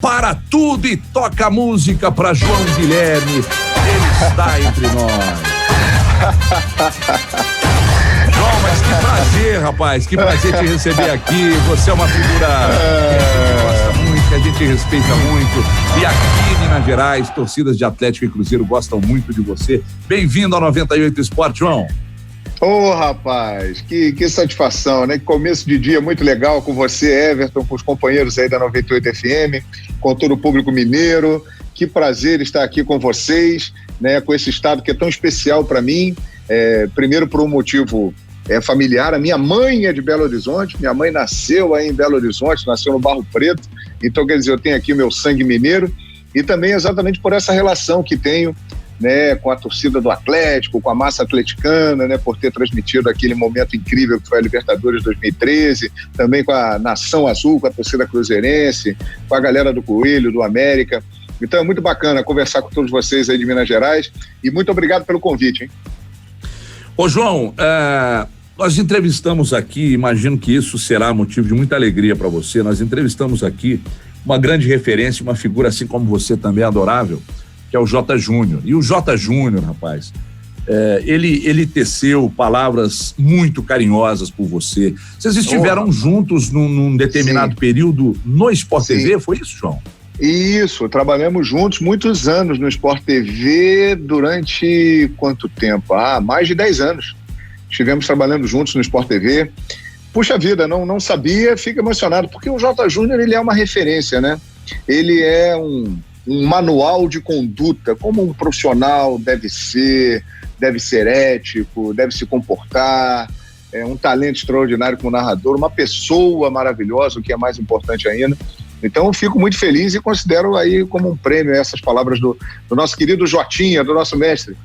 para tudo e toca música para João Guilherme. Ele está entre nós. João, mas que prazer, rapaz. Que prazer te receber aqui. Você é uma figura que a gente gosta muito, que a gente respeita muito. E aqui em Minas Gerais, torcidas de Atlético e Cruzeiro gostam muito de você. Bem-vindo ao 98 Esporte, João. Ô, rapaz, que satisfação, né? Que começo de dia muito legal com você, Everton, com os companheiros aí da 98 FM, com todo o público mineiro. Que prazer estar aqui com vocês, né? Com esse estado que é tão especial para mim. Primeiro por um motivo familiar. A minha mãe é de Belo Horizonte, minha mãe nasceu aí em Belo Horizonte, nasceu no Barro Preto. Então, quer dizer, eu tenho aqui o meu sangue mineiro e também exatamente por essa relação que tenho, né, com a torcida do Atlético, com a massa atleticana, né, por ter transmitido aquele momento incrível que foi a Libertadores 2013, também com a Nação Azul, com a torcida cruzeirense, com a galera do Coelho, do América. Então é muito bacana conversar com todos vocês aí de Minas Gerais e muito obrigado pelo convite, hein? Ô, João, nós entrevistamos aqui, imagino que isso será motivo de muita alegria para você, nós entrevistamos aqui uma grande referência, uma figura assim como você também adorável, que é o Jota Júnior. E o Jota Júnior, rapaz, ele teceu palavras muito carinhosas por você. Vocês estiveram juntos num determinado período no Sport TV, foi isso, João? Isso, trabalhamos juntos muitos anos no Sport TV durante quanto tempo? Mais de 10 anos. Estivemos trabalhando juntos no Sport TV. Puxa vida, não sabia, fico emocionado, porque o Jota Júnior, ele é uma referência, né? Ele é um manual de conduta, como um profissional deve ser ético, deve se comportar, um talento extraordinário como narrador, uma pessoa maravilhosa, o que é mais importante ainda. Então eu fico muito feliz e considero aí como um prêmio essas palavras do nosso querido Jotinha, do nosso mestre.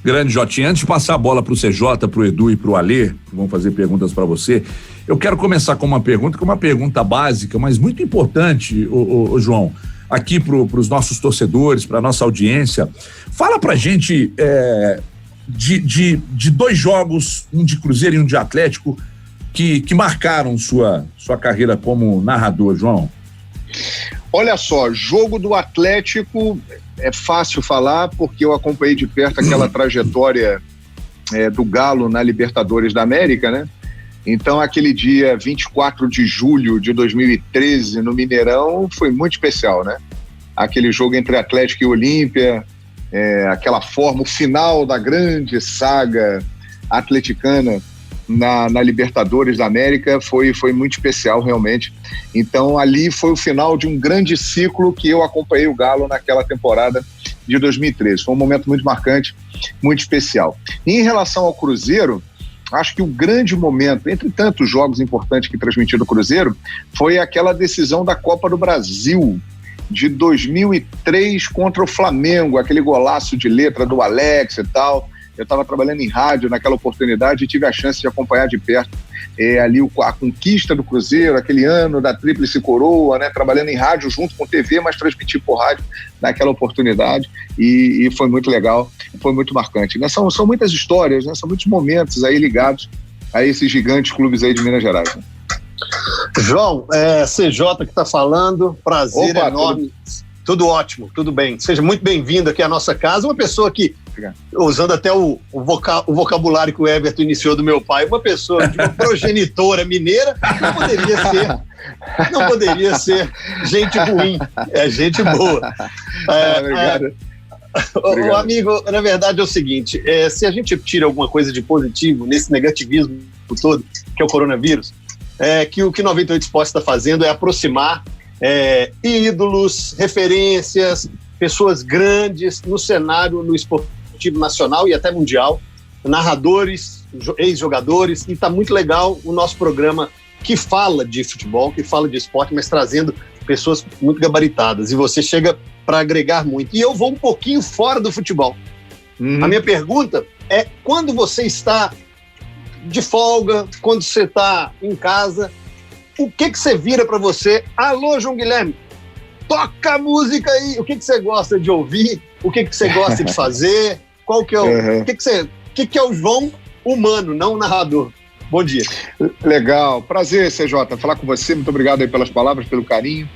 Grande Jotinha, antes de passar a bola para o CJ, para o Edu e para o Alê, que vão fazer perguntas para você, eu quero começar com uma pergunta, que é uma pergunta básica, mas muito importante, ô João, aqui para os nossos torcedores, para a nossa audiência. Fala pra gente de dois jogos, um de Cruzeiro e um de Atlético, que marcaram sua carreira como narrador, João. Olha só, jogo do Atlético é fácil falar porque eu acompanhei de perto aquela trajetória do Galo na Libertadores da América, né? Então aquele dia 24 de julho de 2013 no Mineirão foi muito especial, né? Aquele jogo entre Atlético e Olímpia, aquela forma, o final da grande saga atleticana na Libertadores da América foi muito especial realmente. Então ali foi o final de um grande ciclo que eu acompanhei o Galo naquela temporada de 2013. Foi um momento muito marcante, muito especial. E em relação ao Cruzeiro, acho que o grande momento, entre tantos jogos importantes que transmitiu do Cruzeiro, foi aquela decisão da Copa do Brasil de 2003 contra o Flamengo, aquele golaço de letra do Alex e tal. Eu estava trabalhando em rádio naquela oportunidade e tive a chance de acompanhar de perto ali a conquista do Cruzeiro, aquele ano da Tríplice Coroa, né? Trabalhando em rádio junto com TV, mas transmitir por rádio naquela oportunidade e foi muito legal, foi muito marcante, né? São muitas histórias, né? São muitos momentos aí ligados a esses gigantes clubes aí de Minas Gerais, né? João, CJ que está falando, prazer enorme. Tudo ótimo, tudo bem. Seja muito bem-vindo aqui à nossa casa. Uma pessoa que, usando até o vocabulário que o Everton iniciou do meu pai, uma pessoa de uma progenitora mineira, não poderia ser gente ruim, é gente boa. Obrigado. O amigo, na verdade é o seguinte, se a gente tira alguma coisa de positivo nesse negativismo todo, que é o coronavírus, que o que 98 Esporte está fazendo é aproximar ídolos, referências, pessoas grandes no cenário, no esportivo nacional e até mundial, narradores, ex-jogadores, e está muito legal o nosso programa que fala de futebol, que fala de esporte, mas trazendo pessoas muito gabaritadas, e você chega para agregar muito. E eu vou um pouquinho fora do futebol. A minha pergunta é, quando você está de folga, quando você está em casa, o que você vira para você? Alô, João Guilherme, toca a música aí. O que você gosta de ouvir? O que você gosta de fazer? Qual que é o... O que é o João humano, não o narrador? Bom dia. Legal. Prazer, CJ, falar com você. Muito obrigado aí pelas palavras, pelo carinho.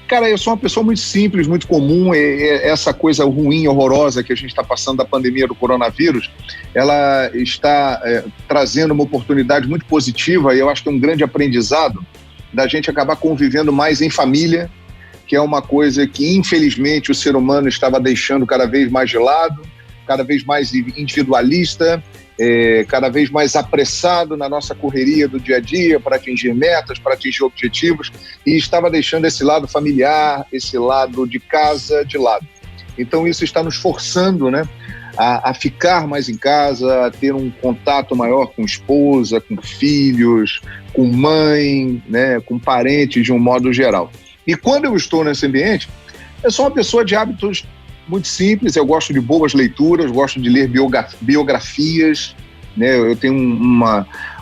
Cara, eu sou uma pessoa muito simples, muito comum. Essa coisa ruim, horrorosa que a gente está passando da pandemia do coronavírus, ela está trazendo uma oportunidade muito positiva, e eu acho que é um grande aprendizado da gente acabar convivendo mais em família, que é uma coisa que, infelizmente, o ser humano estava deixando cada vez mais de lado, cada vez mais individualista, cada vez mais apressado na nossa correria do dia a dia para atingir metas, para atingir objetivos, e estava deixando esse lado familiar, esse lado de casa de lado. Então isso está nos forçando, né, a ficar mais em casa, a ter um contato maior com esposa, com filhos, com mãe, né, com parentes de um modo geral. E quando eu estou nesse ambiente, eu sou uma pessoa de hábitos muito simples, eu gosto de boas leituras, gosto de ler biografias, né? Eu tenho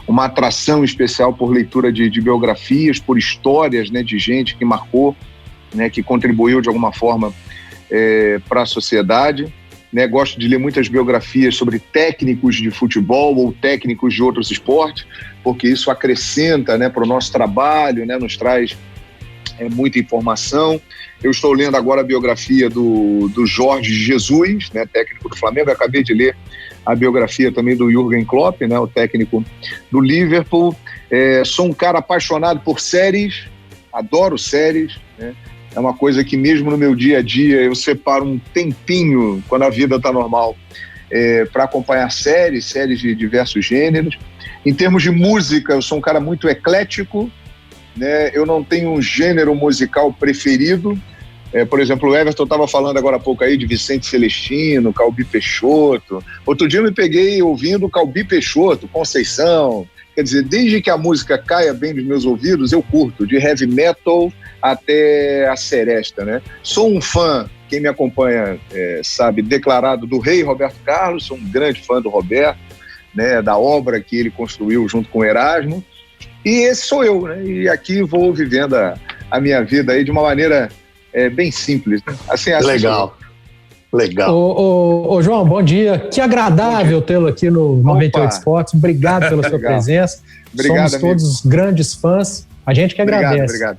uma atração especial por leitura de biografias, por histórias, né, de gente que marcou, né, que contribuiu de alguma forma para a sociedade, né? Gosto de ler muitas biografias sobre técnicos de futebol ou técnicos de outros esportes, porque isso acrescenta, né, para o nosso trabalho, né, nos traz muita informação. Eu estou lendo agora a biografia do Jorge Jesus, né, técnico do Flamengo. Eu acabei de ler a biografia também do Jürgen Klopp, né, o técnico do Liverpool. Sou um cara apaixonado por séries, adoro séries, né? É uma coisa que mesmo no meu dia a dia eu separo um tempinho, quando a vida está normal, para acompanhar séries de diversos gêneros. Em termos de música, eu sou um cara muito eclético, né? Eu não tenho um gênero musical preferido. Por exemplo, o Everton estava falando agora há pouco aí de Vicente Celestino, Calbi Peixoto. Outro dia eu me peguei ouvindo Calbi Peixoto, Conceição. Quer dizer, desde que a música caia bem nos meus ouvidos, eu curto, de heavy metal até a seresta, né? Sou um fã, quem me acompanha sabe, declarado do rei Roberto Carlos, sou um grande fã do Roberto, né, da obra que ele construiu junto com o Erasmo. E esse sou eu, né? E aqui vou vivendo a minha vida aí de uma maneira bem simples, né? Assim legal. Legal. Ô, João, bom dia. Que agradável tê-lo aqui no 98 Esportes. Obrigado pela sua presença. Obrigado, somos todos grandes fãs. A gente que agradece. Obrigado.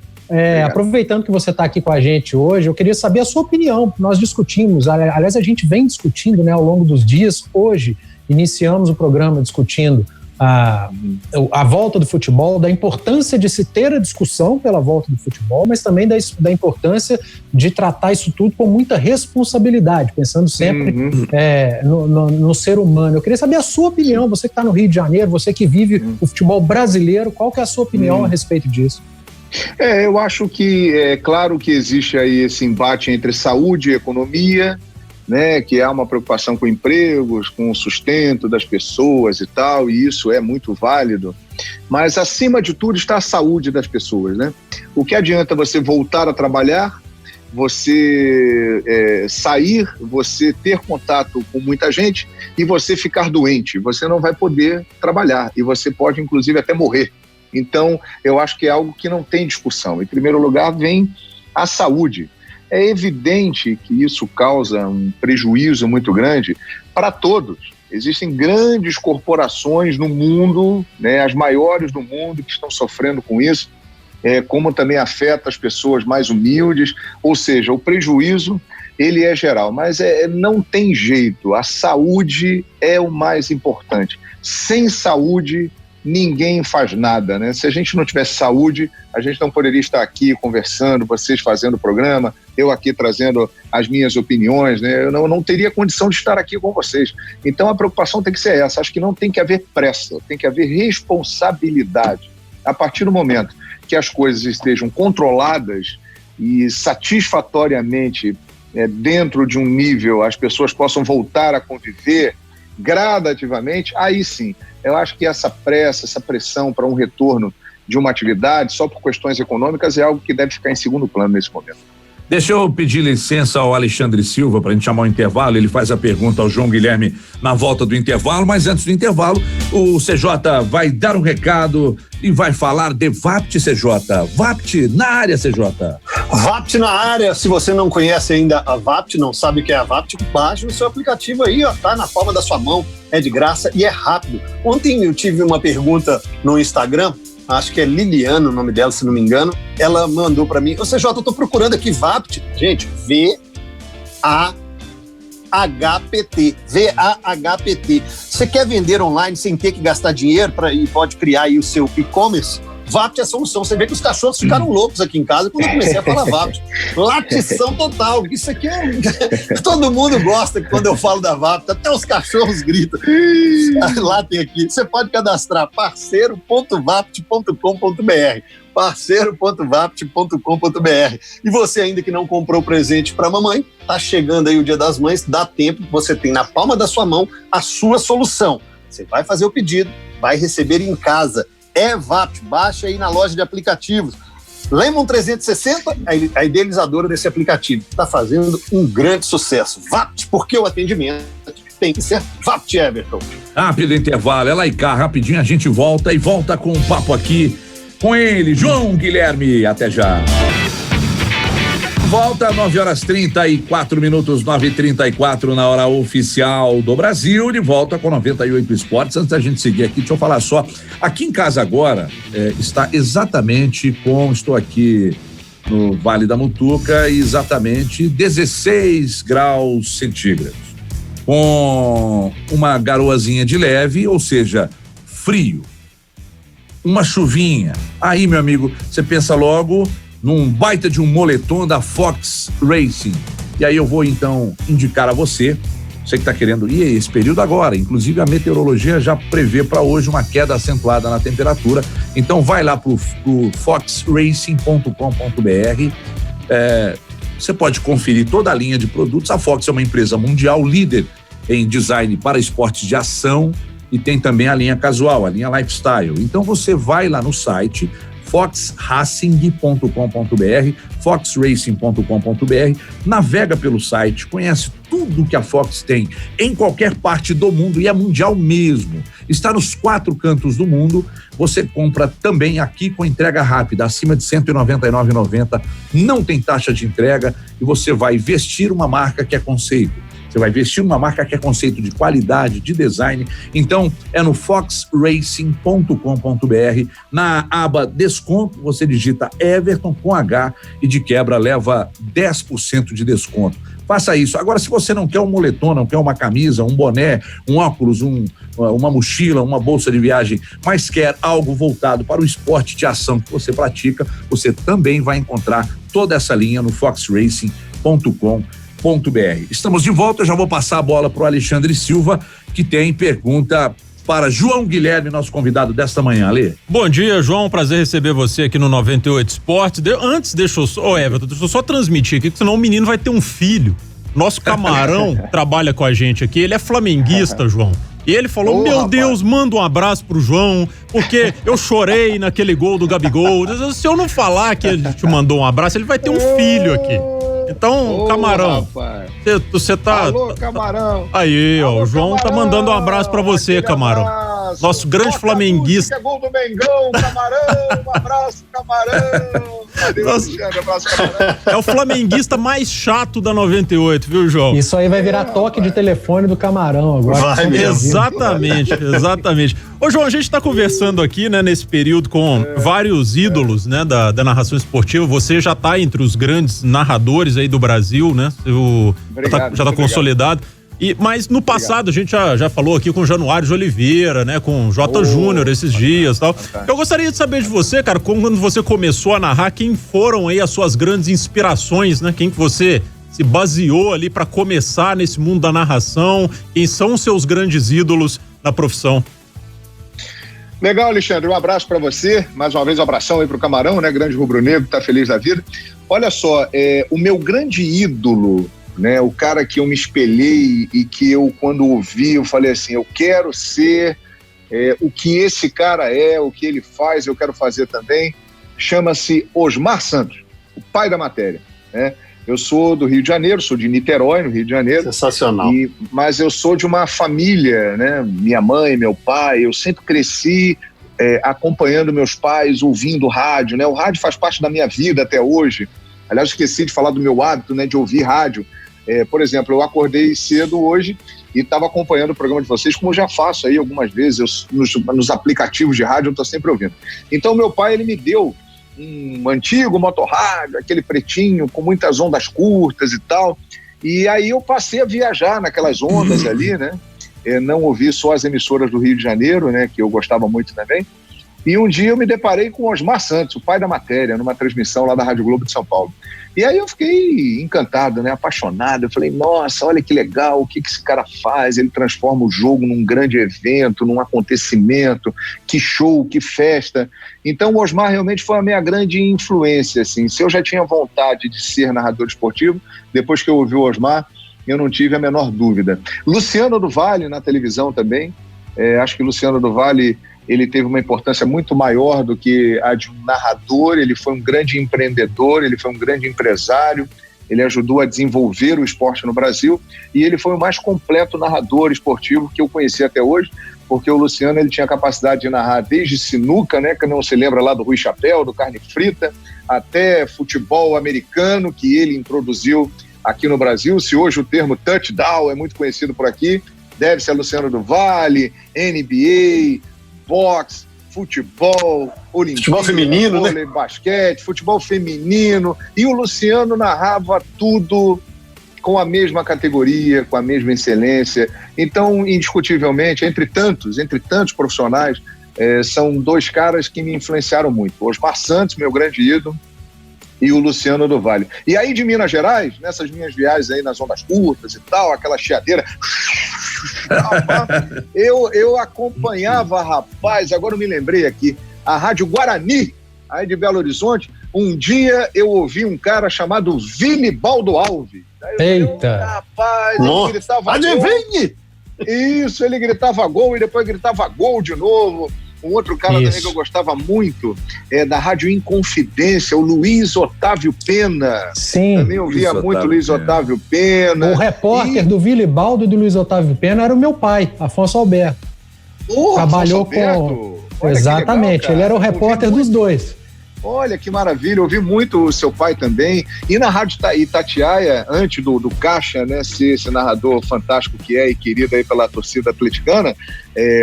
Aproveitando que você está aqui com a gente hoje, eu queria saber a sua opinião. Nós discutimos, aliás, a gente vem discutindo, né, ao longo dos dias. Hoje, iniciamos o programa discutindo a volta do futebol, da importância de se ter a discussão pela volta do futebol, mas também da importância de tratar isso tudo com muita responsabilidade, pensando sempre no ser humano. Eu queria saber a sua opinião, você que está no Rio de Janeiro, você que vive o futebol brasileiro, qual que é a sua opinião a respeito disso? Eu acho que é claro que existe aí esse embate entre saúde e economia, né, que há uma preocupação com empregos, com o sustento das pessoas e tal, e isso é muito válido, mas acima de tudo está a saúde das pessoas, né? O que adianta você voltar a trabalhar, você sair, você ter contato com muita gente e você ficar doente? Você não vai poder trabalhar e você pode inclusive até morrer. Então eu acho que é algo que não tem discussão. Em primeiro lugar vem a saúde. É evidente que isso causa um prejuízo muito grande para todos. Existem grandes corporações no mundo, né, as maiores do mundo, que estão sofrendo com isso, como também afeta as pessoas mais humildes. Ou seja, o prejuízo ele é geral, mas não tem jeito. A saúde é o mais importante. Sem saúde, ninguém faz nada, né? Se a gente não tivesse saúde, a gente não poderia estar aqui conversando, vocês fazendo o programa, eu aqui trazendo as minhas opiniões, né? Eu não teria condição de estar aqui com vocês. Então a preocupação tem que ser essa. Acho que não tem que haver pressa, tem que haver responsabilidade. A partir do momento que as coisas estejam controladas e satisfatoriamente dentro de um nível, as pessoas possam voltar a conviver gradativamente, aí sim, eu acho que essa pressa, essa pressão para um retorno de uma atividade só por questões econômicas é algo que deve ficar em segundo plano nesse momento. Deixa eu pedir licença ao Alexandre Silva para a gente chamar o intervalo. Ele faz a pergunta ao João Guilherme na volta do intervalo, mas antes do intervalo, o CJ vai dar um recado e vai falar de Vapt, CJ. Vapt na área, CJ. Vapt na área. Se você não conhece ainda a Vapt, não sabe o que é a Vapt, baixe o seu aplicativo aí, ó, tá na palma da sua mão, é de graça e é rápido. Ontem eu tive uma pergunta no Instagram acho que é Liliana o nome dela, se não me engano, ela mandou para mim, CJ, eu tô procurando aqui VAPT, gente, VAHPT. Você quer vender online sem ter que gastar dinheiro e pode criar aí o seu e-commerce? VAPT é a solução. Você vê que os cachorros ficaram loucos aqui em casa quando eu comecei a falar VAPT. Latição total. Isso aqui todo mundo gosta quando eu falo da VAPT, até os cachorros gritam. Lá tem aqui. Você pode cadastrar parceiro.vapt.com.br. parceiro.vapt.com.br. E você ainda que não comprou presente para mamãe, tá chegando aí o Dia das Mães, dá tempo, você tem na palma da sua mão a sua solução. Você vai fazer o pedido, vai receber em casa. É VAPT, baixa aí na loja de aplicativos. Lemon 360, a idealizadora desse aplicativo, está fazendo um grande sucesso. VAPT, porque o atendimento tem que ser VAPT, Everton. Rápido intervalo, é lá e cá, rapidinho a gente volta com um papo aqui com ele, João Guilherme. Até já. Volta 9h34, 9h34 na hora oficial do Brasil, de volta com 98 Esportes. Antes da gente seguir aqui, deixa eu falar só, aqui em casa agora está exatamente estou aqui no Vale da Mutuca, exatamente 16 graus centígrados, com uma garoazinha de leve, ou seja, frio, uma chuvinha. Aí, meu amigo, você pensa logo num baita de um moletom da Fox Racing. E aí eu vou então indicar a você que está querendo ir esse período agora. Inclusive a meteorologia já prevê para hoje uma queda acentuada na temperatura. Então vai lá pro foxracing.com.br. Você pode conferir toda a linha de produtos. A Fox é uma empresa mundial líder em design para esportes de ação e tem também a linha casual, a linha lifestyle. Então você vai lá no site foxracing.com.br, foxracing.com.br, navega pelo site, conhece tudo que a Fox tem em qualquer parte do mundo e é mundial mesmo. Está nos 4 cantos do mundo. Você compra também aqui com entrega rápida, acima de R$ 199,90, não tem taxa de entrega e você vai vestir uma marca que é conceito. Você vai vestir uma marca que é conceito de qualidade, de design. Então, é no foxracing.com.br. Na aba desconto, você digita Everton com H e de quebra leva 10% de desconto. Faça isso. Agora, se você não quer um moletom, não quer uma camisa, um boné, um óculos, uma mochila, uma bolsa de viagem, mas quer algo voltado para o esporte de ação que você pratica, você também vai encontrar toda essa linha no foxracing.com.br. Estamos de volta, eu já vou passar a bola para o Alexandre Silva, que tem pergunta para João Guilherme, nosso convidado desta manhã. Alê. Bom dia, João, prazer receber você aqui no 98 Esportes. Everton, deixa eu só transmitir aqui, que senão o menino vai ter um filho. Nosso Camarão trabalha com a gente aqui, ele é flamenguista, João. E ele falou, rapaz, Deus, manda um abraço pro João, porque eu chorei naquele gol do Gabigol. Se eu não falar que ele te mandou um abraço, ele vai ter um filho aqui. Então, Camarão, você tá... Alô, Camarão. Aí, ó, o João tá mandando um abraço pra você, Camarão. Nosso grande flamenguista. É gol do Mengão, Camarão, um abraço, Camarão. Abraço, Camarão. É o flamenguista mais chato da 98, viu, João? Isso aí vai virar toque de telefone do Camarão agora. Exatamente. Ô, João, a gente tá conversando aqui, né, nesse período com vários ídolos, né, da narração esportiva. Você já tá entre os grandes narradores aí do Brasil, né? Já tá consolidado. Mas no passado, a gente já falou aqui com o Januário de Oliveira, né? Com o J. Júnior esses dias e tal. Eu gostaria de saber de você, cara, quando você começou a narrar, quem foram aí as suas grandes inspirações, né? Quem que você se baseou ali para começar nesse mundo da narração? Quem são os seus grandes ídolos na profissão? Legal, Alexandre, um abraço para você, mais uma vez um abração aí pro Camarão, né? Grande rubro-negro, tá feliz da vida. Olha só, o meu grande ídolo, né, o cara que eu me espelhei e que eu, quando ouvi, eu falei assim, eu quero ser o que esse cara é, o que ele faz, eu quero fazer também, chama-se Osmar Santos, o pai da matéria, né? Eu sou do Rio de Janeiro, sou de Niterói, no Rio de Janeiro. Sensacional. Mas eu sou de uma família, né? Minha mãe, meu pai, eu sempre cresci acompanhando meus pais, ouvindo rádio, né? O rádio faz parte da minha vida até hoje. Aliás, esqueci de falar do meu hábito, né, de ouvir rádio. Por exemplo, eu acordei cedo hoje e estava acompanhando o programa de vocês, como eu já faço aí algumas vezes, nos aplicativos de rádio eu estou sempre ouvindo. Então meu pai, ele me deu um antigo motorrádio, aquele pretinho, com muitas ondas curtas e tal, e aí eu passei a viajar naquelas ondas ali, né? Não ouvi só as emissoras do Rio de Janeiro, né, que eu gostava muito também, e um dia eu me deparei com o Osmar Santos, o pai da matéria, numa transmissão lá da Rádio Globo de São Paulo. E aí eu fiquei encantado, né, apaixonado. Eu falei, nossa, olha que legal, o que esse cara faz? Ele transforma o jogo num grande evento, num acontecimento, que show, que festa. Então o Osmar realmente foi a minha grande influência, assim. Se eu já tinha vontade de ser narrador esportivo, depois que eu ouvi o Osmar, eu não tive a menor dúvida. Luciano do Vale na televisão também, acho que Luciano do Vale, ele teve uma importância muito maior do que a de um narrador. Ele foi um grande empreendedor, ele foi um grande empresário, ele ajudou a desenvolver o esporte no Brasil e ele foi o mais completo narrador esportivo que eu conheci até hoje, porque o Luciano, ele tinha a capacidade de narrar desde sinuca, né, que não se lembra lá do Rui Chapéu, do Carne Frita, até futebol americano, que ele introduziu aqui no Brasil. Se hoje o termo touchdown é muito conhecido por aqui, deve-se a Luciano do Vale, NBA, boxe, futebol, Olimpíada, futebol feminino, vôlei, né? Basquete, futebol feminino, e o Luciano narrava tudo com a mesma categoria, com a mesma excelência. Então, indiscutivelmente, entre tantos profissionais, são dois caras que me influenciaram muito. O Osmar Santos, meu grande ídolo, e o Luciano do Vale. E aí de Minas Gerais, nessas minhas viagens aí nas ondas curtas e tal, aquela chiadeira, eu acompanhava, rapaz, agora eu me lembrei aqui, a Rádio Guarani, aí de Belo Horizonte. Um dia eu ouvi um cara chamado Vinibaldo Alves. Eita! Rapaz, ele gritava adivinhe! Isso, ele gritava gol e depois gritava gol de novo. Um outro cara também que eu gostava muito da Rádio Inconfidência, o Luiz Otávio Pena. Sim. Também ouvia muito Luiz Otávio Pena. O repórter do Vilibaldo e do Luiz Otávio Pena era o meu pai, Afonso Alberto. Afonso Trabalhou Alberto. com... Exatamente, legal, ele era o repórter dos dois. Olha que maravilha, eu ouvi muito o seu pai também. E na Rádio Itatiaia, antes do Caixa, né, ser esse narrador fantástico que é e querido aí pela torcida atleticana,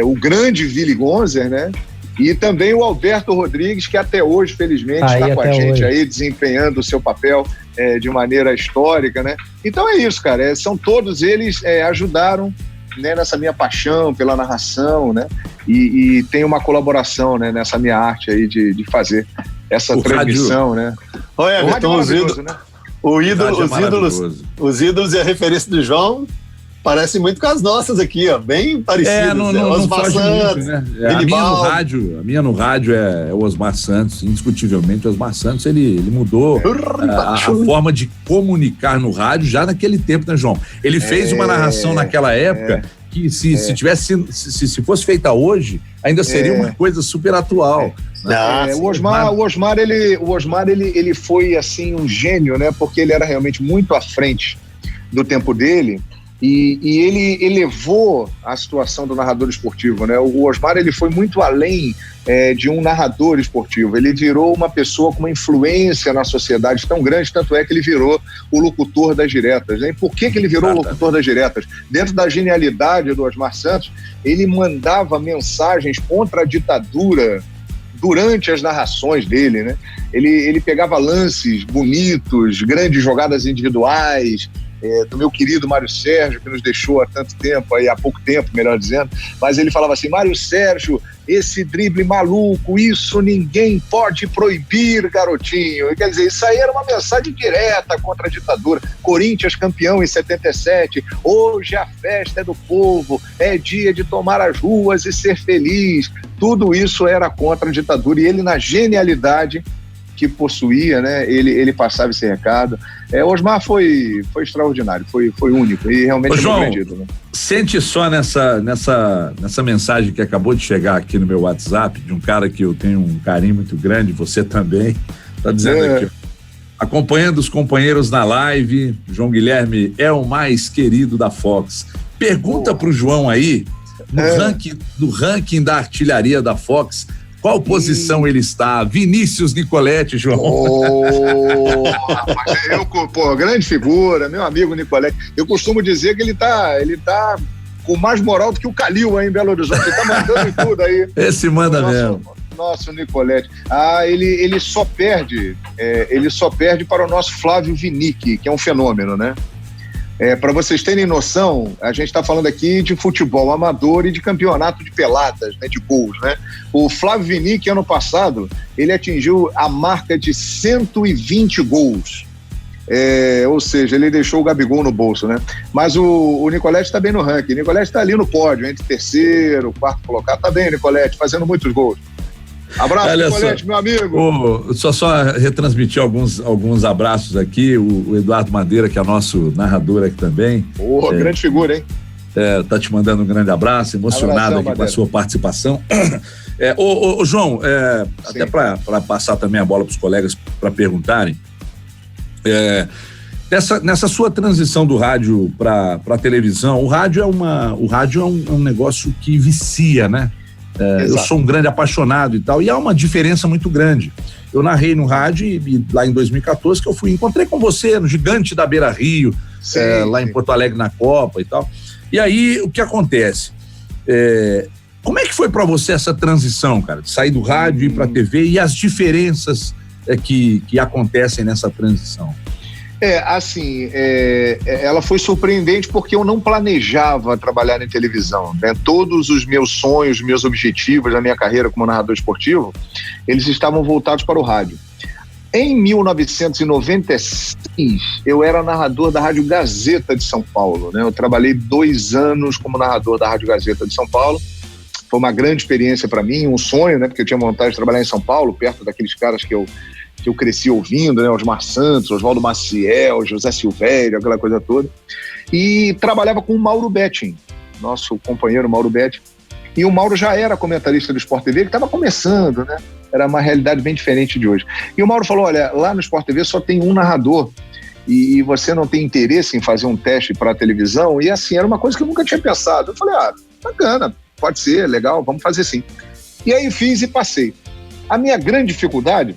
o grande Willy Gonzer, né? E também o Alberto Rodrigues, que até hoje, felizmente, está com a gente aí, desempenhando o seu papel de maneira histórica, né? Então é isso, cara. Todos eles ajudaram, né, nessa minha paixão pela narração, né? E tem uma colaboração, né, nessa minha arte aí de fazer essa transmissão, né? Olha, Everton, né? Os ídolos e a referência do João parecem muito com as nossas aqui, ó, bem parecidas. Osmar Santos, né? A minha no rádio é o Osmar Santos, indiscutivelmente. O Osmar Santos, ele mudou a forma de comunicar no rádio já naquele tempo, né, João? Ele fez uma narração naquela época que se fosse feita hoje, ainda seria uma coisa super atual. O Osmar ele foi assim um gênio, né? Porque ele era realmente muito à frente do tempo dele e ele elevou a situação do narrador esportivo, né? O Osmar, ele foi muito além de um narrador esportivo. Ele virou uma pessoa com uma influência na sociedade tão grande, tanto é que ele virou o locutor das diretas, né? E por que ele virou o locutor das diretas? Dentro da genialidade do Osmar Santos, ele mandava mensagens contra a ditadura durante as narrações dele, né? Ele pegava lances bonitos, grandes jogadas individuais, do meu querido Mário Sérgio, que nos deixou há tanto tempo, há pouco tempo, melhor dizendo, mas ele falava assim: Mário Sérgio, esse drible maluco, isso ninguém pode proibir, garotinho. Quer dizer, isso aí era uma mensagem direta contra a ditadura. Corinthians campeão em 77, hoje a festa é do povo, é dia de tomar as ruas e ser feliz. Tudo isso era contra a ditadura e ele, na genialidade que possuía, né, ele passava esse recado. Osmar foi extraordinário, foi único e realmente João, acredito, né? Sente só nessa mensagem que acabou de chegar aqui no meu WhatsApp, de um cara que eu tenho um carinho muito grande, você também, tá dizendo aqui, acompanhando os companheiros na live, João Guilherme é o mais querido da Fox. Pergunta pro João aí, no ranking da artilharia da Fox, Qual posição ele está? Vinícius Nicoletti, João. Grande figura, meu amigo Nicoletti. Eu costumo dizer que ele tá com mais moral do que o Calil aí em Belo Horizonte. Ele tá mandando em tudo aí. Esse manda mesmo. Nosso Nicoletti. Ele só perde para o nosso Flávio Vinick, que é um fenômeno, né? Para vocês terem noção, a gente está falando aqui de futebol amador e de campeonato de peladas, né, de gols, né? O Flávio Vinick, ano passado, ele atingiu a marca de 120 gols. Ou seja, ele deixou o Gabigol no bolso, né? Mas o Nicoletti está bem no ranking. O Nicoletti está ali no pódio, entre terceiro, quarto colocado. Tá bem, Nicoletti, fazendo muitos gols. Abraço, olha Nicoletti, meu amigo. Só retransmitir alguns abraços aqui. O Eduardo Madeira, que é nosso narrador aqui também. Grande figura, hein? Tá te mandando um grande abraço, emocionado aqui com a sua participação. João, até para passar também a bola para os colegas para perguntarem, nessa sua transição do rádio para a televisão, o rádio é um negócio que vicia, né? Eu sou um grande apaixonado e tal, e há uma diferença muito grande. Eu narrei no rádio e lá em 2014 que eu encontrei com você no Gigante da Beira Rio, lá em Porto Alegre na Copa e tal. E aí, o que acontece? Como é que foi para você essa transição, cara? De sair do rádio e ir para a TV e as diferenças que acontecem nessa transição? Ela foi surpreendente porque eu não planejava trabalhar em televisão, né? Todos os meus sonhos, meus objetivos na minha carreira como narrador esportivo, eles estavam voltados para o rádio. Em 1996, eu era narrador da Rádio Gazeta de São Paulo, né? Eu trabalhei 2 anos como narrador da Rádio Gazeta de São Paulo. Foi uma grande experiência para mim, um sonho, né? Porque eu tinha vontade de trabalhar em São Paulo, perto daqueles caras que eu cresci ouvindo, né? Osmar Santos, Oswaldo Maciel, José Silvério, aquela coisa toda. E trabalhava com o Mauro Betting, nosso companheiro Mauro Betting. E o Mauro já era comentarista do Sport TV, que estava começando, né? Era uma realidade bem diferente de hoje. E o Mauro falou, olha, lá no Sport TV só tem um narrador e você não tem interesse em fazer um teste para a televisão? E assim, era uma coisa que eu nunca tinha pensado. Eu falei, bacana, pode ser, legal, vamos fazer sim. E aí fiz e passei. A minha grande dificuldade,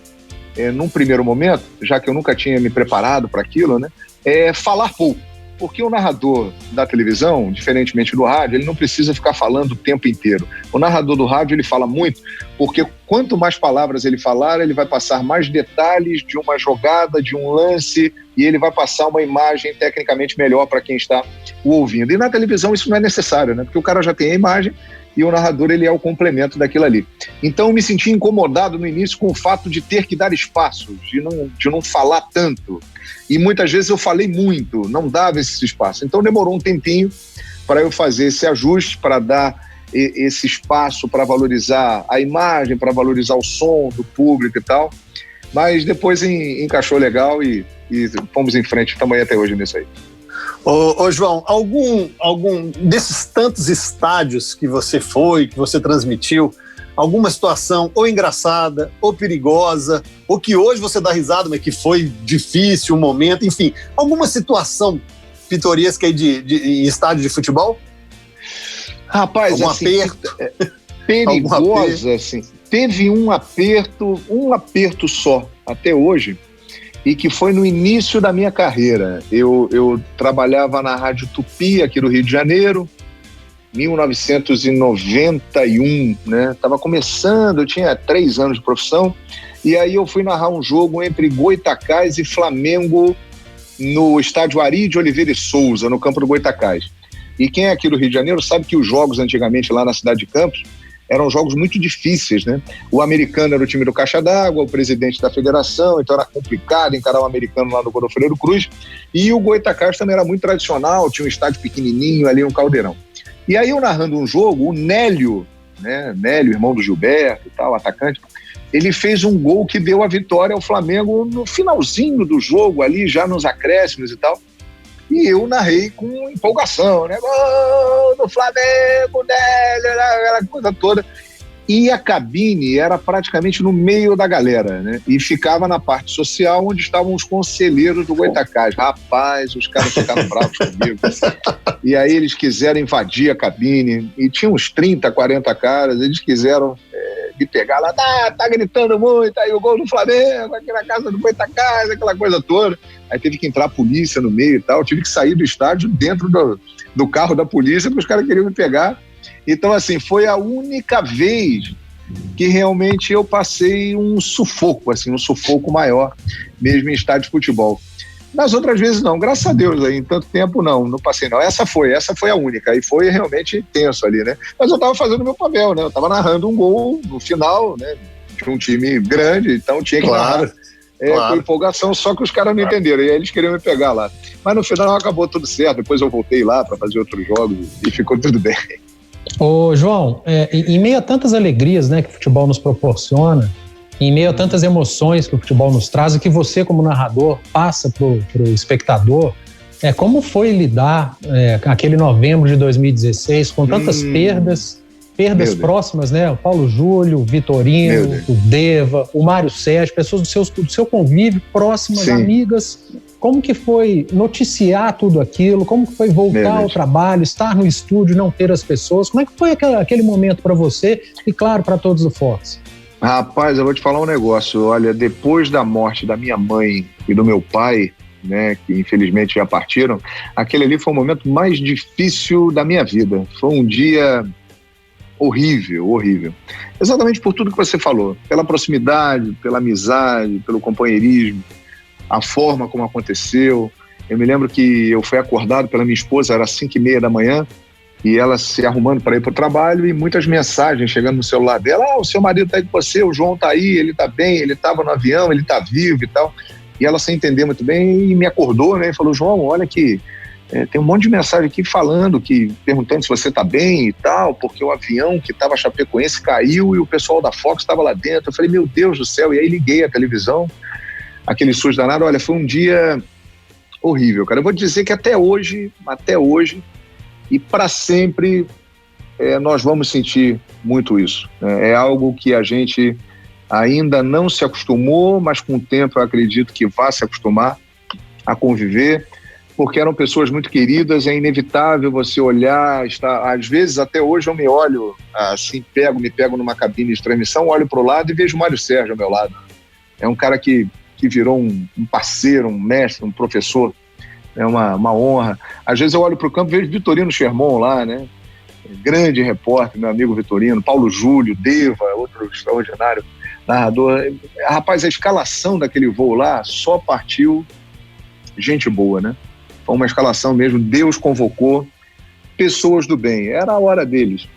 num primeiro momento, já que eu nunca tinha me preparado para aquilo, né, é falar pouco. Porque o narrador da televisão, diferentemente do rádio, ele não precisa ficar falando o tempo inteiro. O narrador do rádio, ele fala muito, porque quanto mais palavras ele falar, ele vai passar mais detalhes de uma jogada, de um lance, e ele vai passar uma imagem tecnicamente melhor para quem está o ouvindo. E na televisão isso não é necessário, né? Porque o cara já tem a imagem e o narrador, ele é o complemento daquilo ali. Então eu me senti incomodado no início com o fato de ter que dar espaço, de não falar tanto. E muitas vezes eu falei muito, não dava esse espaço. Então demorou um tempinho para eu fazer esse ajuste, para dar esse espaço, para valorizar a imagem, para valorizar o som do público e tal. Mas depois encaixou legal e fomos em frente, estamos aí até hoje nisso aí. Ô João, algum desses tantos estádios que você foi, que você transmitiu, alguma situação ou engraçada, ou perigosa, ou que hoje você dá risada, mas que foi difícil um momento, enfim, alguma situação pitoresca aí em estádio de futebol? Rapaz, algum assim, aperto? Perigosa, assim, teve um aperto só, até hoje, e que foi no início da minha carreira. Eu trabalhava na Rádio Tupi, aqui do Rio de Janeiro, 1991, né? Tava começando, eu tinha 3 anos de profissão, e aí eu fui narrar um jogo entre Goytacás e Flamengo no estádio Ari de Oliveira e Souza, no campo do Goytacás. E quem é aqui do Rio de Janeiro sabe que os jogos antigamente lá na cidade de Campos eram jogos muito difíceis, né? O Americano era o time do Caixa d'Água, o presidente da federação, então era complicado encarar o Americano lá no Godofredo Cruz, e o Goytacás também era muito tradicional, tinha um estádio pequenininho ali, um caldeirão. E aí eu narrando um jogo, o Nélio, né? Nélio, irmão do Gilberto e tal, atacante, ele fez um gol que deu a vitória ao Flamengo no finalzinho do jogo ali, já nos acréscimos e tal. E eu narrei com empolgação, né? Gol do Flamengo, Nélio, aquela coisa toda. E a cabine era praticamente no meio da galera, né? E ficava na parte social, onde estavam os conselheiros do Goytacás. Rapaz, os caras ficaram bravos comigo. E aí eles quiseram invadir a cabine, e tinha uns 30, 40 caras, eles quiseram me pegar lá, tá gritando muito, aí o gol do Flamengo, aqui na casa do Goitacás, aquela coisa toda. Aí teve que entrar a polícia no meio e tal, tive que sair do estádio dentro do carro da polícia, porque os caras queriam me pegar. Então, assim, foi a única vez que realmente eu passei um sufoco maior, mesmo em estádio de futebol. Nas outras vezes não, graças a Deus, aí, em tanto tempo não passei não. Essa foi a única, e foi realmente tenso ali, né? Mas eu tava fazendo o meu papel, né? Eu tava narrando um gol no final, né? De um time grande, então tinha que narrar com empolgação, só que os caras não entenderam, e aí eles queriam me pegar lá. Mas no final acabou tudo certo, depois eu voltei lá para fazer outros jogos e ficou tudo bem. Ô, João, em meio a tantas alegrias, né, que o futebol nos proporciona, em meio a tantas emoções que o futebol nos traz e que você, como narrador, passa pro espectador, como foi lidar aquele novembro de 2016 com tantas perdas próximas, né? O Paulo Júlio, o Vitorino, o Deva, o Mário Sérgio, pessoas do seu convívio, próximas, sim, amigas. Como que foi noticiar tudo aquilo? Como que foi voltar ao trabalho, estar no estúdio, não ter as pessoas? Como é que foi aquele momento para você e, claro, para todos do Forte? Rapaz, eu vou te falar um negócio. Olha, depois da morte da minha mãe e do meu pai, né, que infelizmente já partiram, aquele ali foi o momento mais difícil da minha vida. Foi um dia horrível. Exatamente por tudo que você falou. Pela proximidade, pela amizade, pelo companheirismo, a forma como aconteceu. Eu me lembro que eu fui acordado pela minha esposa, era 5h30 da manhã, e ela se arrumando para ir para o trabalho, e muitas mensagens chegando no celular dela: o seu marido está aí com você, o João está aí, ele está bem, ele estava no avião, ele está vivo e tal. E ela, sem entender muito bem, me acordou, né, e falou: João, olha que tem um monte de mensagem aqui perguntando se você está bem e tal, porque o avião que estava Chapecoense caiu e o pessoal da Fox estava lá dentro. Eu falei: meu Deus do céu. E aí liguei a televisão, aquele susto danado. Olha, foi um dia horrível, cara. Eu vou dizer que até hoje e para sempre, nós vamos sentir muito isso. É algo que a gente ainda não se acostumou, mas com o tempo eu acredito que vai se acostumar a conviver, porque eram pessoas muito queridas. É inevitável você olhar, às vezes até hoje eu me olho assim, me pego numa cabine de transmissão, olho para o lado e vejo o Mário Sérgio ao meu lado. É um cara que virou um parceiro, um mestre, um professor. É uma honra. Às vezes eu olho para o campo e vejo Vitorino Sherman lá, né? Grande repórter, meu amigo Vitorino, Paulo Júlio, Deva, outro extraordinário narrador. Rapaz, a escalação daquele voo lá só partiu gente boa, né? Foi uma escalação mesmo, Deus convocou pessoas do bem. Era a hora deles,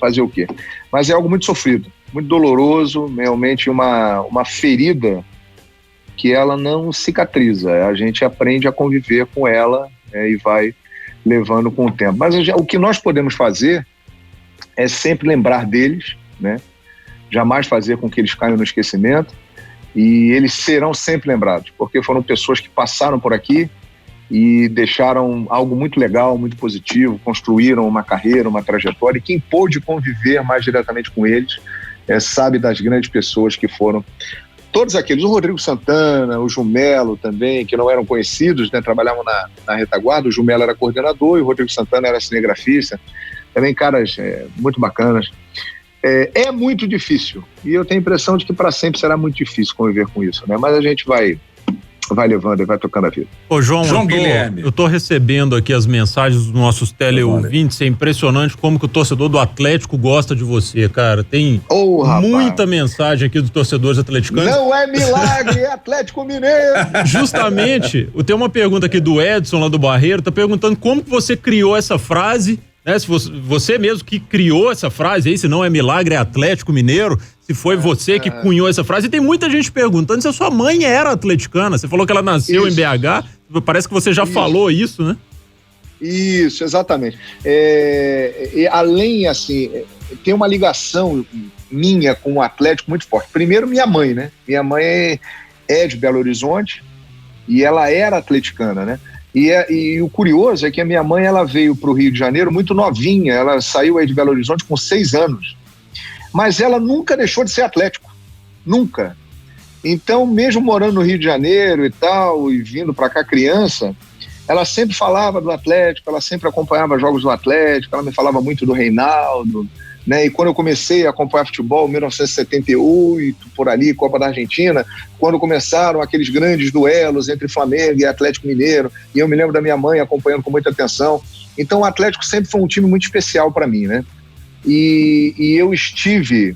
fazer o quê? Mas é algo muito sofrido, muito doloroso, realmente uma ferida que ela não cicatriza. A gente aprende a conviver com ela, e vai levando com o tempo. Mas o que nós podemos fazer é sempre lembrar deles, né? Jamais fazer com que eles caiam no esquecimento, e eles serão sempre lembrados, porque foram pessoas que passaram por aqui e deixaram algo muito legal, muito positivo, construíram uma carreira, uma trajetória, e quem pôde conviver mais diretamente com eles sabe das grandes pessoas que foram. Todos aqueles, o Rodrigo Santana, o Jumelo também, que não eram conhecidos, né, trabalhavam na retaguarda. O Jumelo era coordenador e o Rodrigo Santana era cinegrafista. Também caras muito bacanas. É muito difícil, e eu tenho a impressão de que para sempre será muito difícil conviver com isso, né? Mas a gente vai levando e vai tocando a vida. Ô João Guilherme, eu tô recebendo aqui as mensagens dos nossos teleouvintes. É impressionante como que o torcedor do Atlético gosta de você, cara. Tem muita mensagem aqui dos torcedores atleticanos. Não é milagre, é Atlético Mineiro. Justamente, tem uma pergunta aqui do Edson lá do Barreiro, tá perguntando como que você criou essa frase, né? Se você mesmo que criou essa frase aí, se não é milagre, é Atlético Mineiro. Se foi você que cunhou essa frase. E tem muita gente perguntando se a sua mãe era atleticana. Você falou que ela nasceu em BH. Parece que você já falou isso, né? Isso, exatamente. E além, assim, tem uma ligação minha com o Atlético muito forte. Primeiro, minha mãe, né? Minha mãe é de Belo Horizonte e ela era atleticana, né? E o curioso é que a minha mãe, ela veio para o Rio de Janeiro muito novinha. Ela saiu aí de Belo Horizonte com 6 anos. Mas ela nunca deixou de ser Atlético, nunca. Então, mesmo morando no Rio de Janeiro e tal, e vindo para cá criança, ela sempre falava do Atlético, ela sempre acompanhava jogos do Atlético, ela me falava muito do Reinaldo, né? E quando eu comecei a acompanhar futebol, em 1978, por ali, Copa da Argentina, quando começaram aqueles grandes duelos entre Flamengo e Atlético Mineiro, e eu me lembro da minha mãe acompanhando com muita atenção. Então o Atlético sempre foi um time muito especial para mim, né? E eu estive...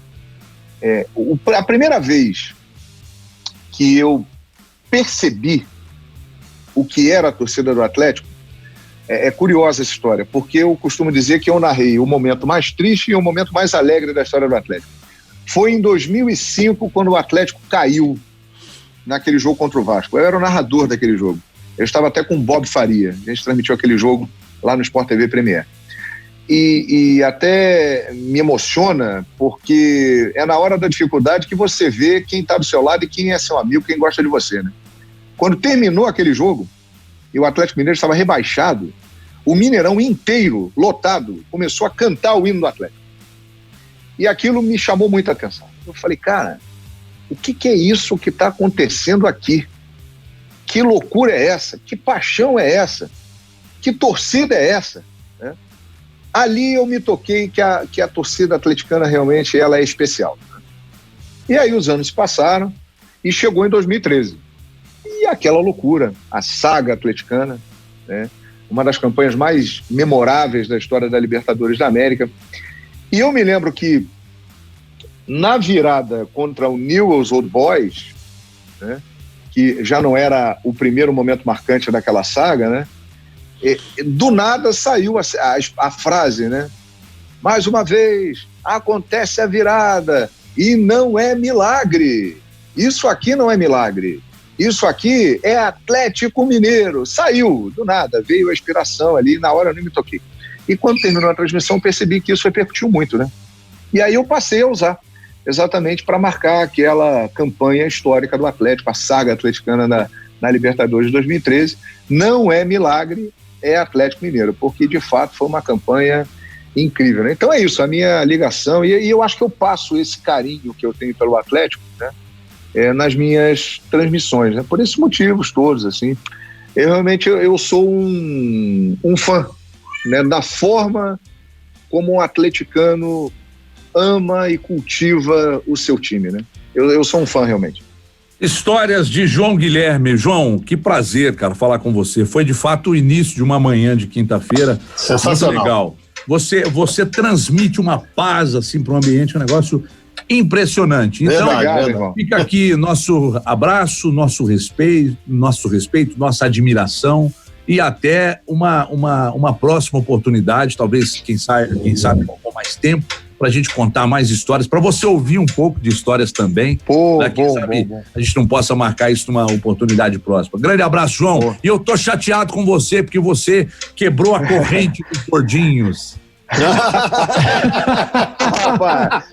a primeira vez que eu percebi o que era a torcida do Atlético, é curiosa essa história, porque eu costumo dizer que eu narrei o momento mais triste e o momento mais alegre da história do Atlético. Foi em 2005, quando o Atlético caiu naquele jogo contra o Vasco. Eu era o narrador daquele jogo. Eu estava até com o Bob Faria. A gente transmitiu aquele jogo lá no Sport TV Premier. E até me emociona, porque é na hora da dificuldade que você vê quem está do seu lado e quem é seu amigo, quem gosta de você, né? Quando terminou aquele jogo, e o Atlético Mineiro estava rebaixado, o Mineirão inteiro, lotado, começou a cantar o hino do Atlético. E aquilo me chamou muita atenção. Eu falei, cara, o que é isso que está acontecendo aqui? Que loucura é essa? Que paixão é essa? Que torcida é essa? Né? Ali eu me toquei que a torcida atleticana realmente ela é especial. E aí os anos se passaram e chegou em 2013. E aquela loucura, a saga atleticana, né? Uma das campanhas mais memoráveis da história da Libertadores da América. E eu me lembro que na virada contra o Newell's Old Boys, né? Que já não era o primeiro momento marcante daquela saga, né? Do nada saiu a frase, né? Mais uma vez, acontece a virada e não é milagre. Isso aqui não é milagre. Isso aqui é Atlético Mineiro. Saiu, do nada, veio a inspiração ali, na hora eu nem me toquei. E quando terminou a transmissão, percebi que isso repercutiu muito, né? E aí eu passei a usar, exatamente para marcar aquela campanha histórica do Atlético, a saga atleticana na Libertadores de 2013. Não é milagre, é Atlético Mineiro, porque de fato foi uma campanha incrível, né? Então é isso, a minha ligação, e eu acho que eu passo esse carinho que eu tenho pelo Atlético, né? Nas minhas transmissões, né? Por esses motivos todos, assim. Eu sou um fã, né? Da forma como um atleticano ama e cultiva o seu time, né? Eu sou um fã, realmente. Histórias de João Guilherme. João, que prazer, cara, falar com você. Foi de fato o início de uma manhã de quinta-feira. Sensacional. Muito legal. Você transmite uma paz, assim, para o ambiente, um negócio impressionante. Então, Verdade. Fica aqui nosso abraço, nosso respeito, nossa admiração e até uma próxima oportunidade, talvez, quem sabe com mais tempo, para a gente contar mais histórias, para você ouvir um pouco de histórias também. Bom. A gente não possa marcar isso numa oportunidade próxima. Grande abraço, João. E eu tô chateado com você, porque você quebrou a corrente dos gordinhos. Rapaz,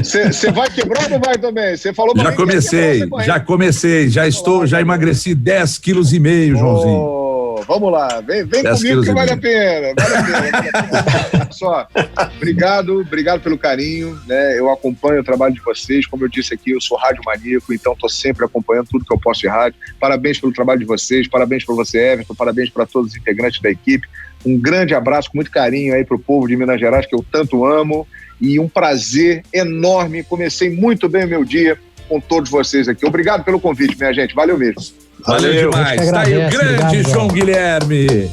você vai quebrar ou não vai também? Você falou Já comecei, já emagreci 10,5 quilos, Joãozinho. Vamos lá, vem comigo que vale a pena. Só, obrigado pelo carinho, né? Eu acompanho o trabalho de vocês, como eu disse aqui, eu sou rádio maníaco, então estou sempre acompanhando tudo que eu posso de rádio. Parabéns pelo trabalho de vocês, parabéns para você, Everton, parabéns para todos os integrantes da equipe. Um grande abraço com muito carinho aí pro povo de Minas Gerais, que eu tanto amo, e um prazer enorme. Comecei muito bem o meu dia com todos vocês aqui. Obrigado pelo convite, minha gente. Valeu mesmo. Valeu demais. Tá aí o grande João Guilherme.